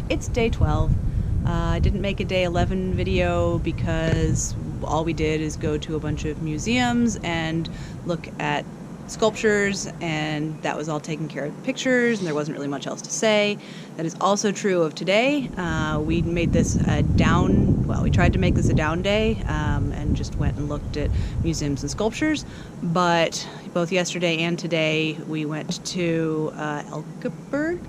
It's day 12. I didn't make a day 11 video because all we did is go to a bunch of museums and look at sculptures, and that was all taken care of pictures, and there wasn't really much else to say. That is also true of today. We made this we tried to make this a down day, and just went and looked at museums and sculptures, but both yesterday and today we went to Elgeberg,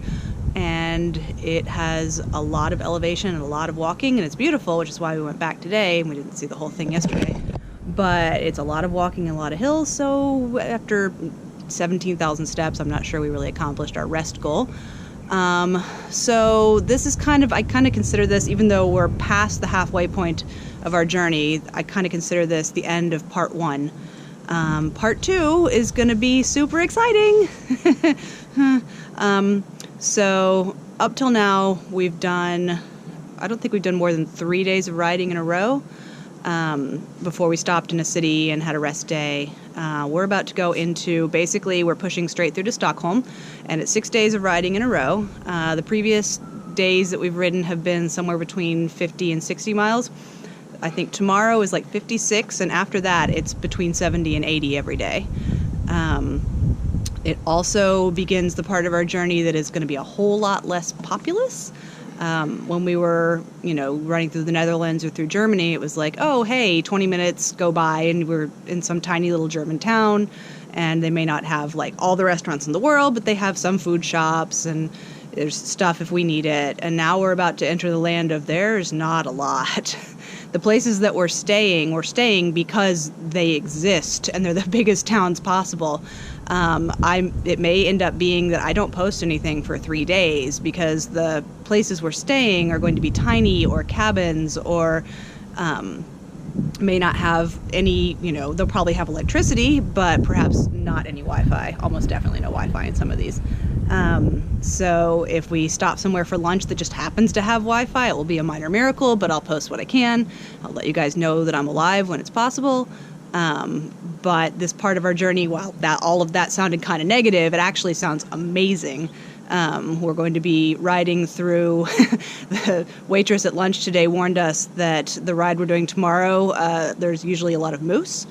and it has a lot of elevation and a lot of walking, and it's beautiful, which is why we went back today, and we didn't see the whole thing yesterday. But it's a lot of walking and a lot of hills, so after 17,000 steps, I'm not sure we really accomplished our rest goal. So this is I kind of consider this, even though we're past the halfway point of our journey, I kind of consider this the end of part 1. Part 2 is going to be super exciting. So up till now, I don't think we've done more than 3 days of riding in a row. Before we stopped in a city and had a rest day. We're about to go into, basically we're pushing straight through to Stockholm, and it's 6 days of riding in a row. The previous days that we've ridden have been somewhere between 50 and 60 miles. I think tomorrow is like 56, and after that it's between 70 and 80 every day. It also begins the part of our journey that is going to be a whole lot less populous. When we were, running through the Netherlands or through Germany, it was like, oh, hey, 20 minutes go by and we're in some tiny little German town, and they may not have like all the restaurants in the world, but they have some food shops and there's stuff if we need it. And now we're about to enter the land of there's not a lot. The places that we're staying because they exist and they're the biggest towns possible. It may end up being that I don't post anything for 3 days because the places we're staying are going to be tiny or cabins or may not have any, they'll probably have electricity, but perhaps not any Wi-Fi. Almost definitely no Wi-Fi in some of these. So if we stop somewhere for lunch that just happens to have Wi-Fi, it will be a minor miracle, but I'll post what I can. I'll let you guys know that I'm alive when it's possible. But this part of our journey, while all of that sounded kind of negative, it actually sounds amazing. We're going to be riding through. The waitress at lunch today warned us that the ride we're doing tomorrow, there's usually a lot of moose,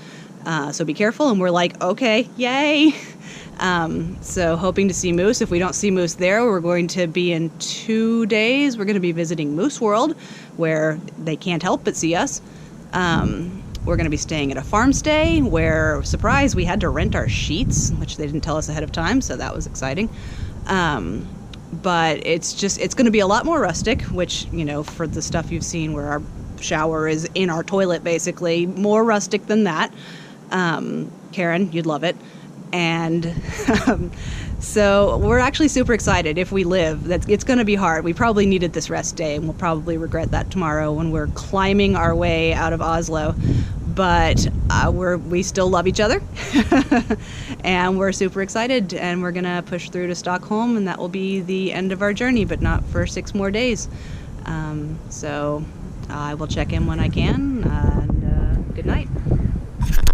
so be careful. And we're like, okay, yay. So hoping to see moose. If we don't see moose there, we're going to be in 2 days. We're going to be visiting Moose World, where they can't help but see us. We're going to be staying at a farm stay where, surprise, we had to rent our sheets, which they didn't tell us ahead of time, so that was exciting. But it's going to be a lot more rustic, which, for the stuff you've seen where our shower is in our toilet, basically, more rustic than that. Karen, you'd love it. And so we're actually super excited if we live. It's going to be hard. We probably needed this rest day, and we'll probably regret that tomorrow when we're climbing our way out of Oslo. But we still love each other, and we're super excited, and we're going to push through to Stockholm, and that will be the end of our journey, but not for 6 more days. So I will check in when I can, and good night.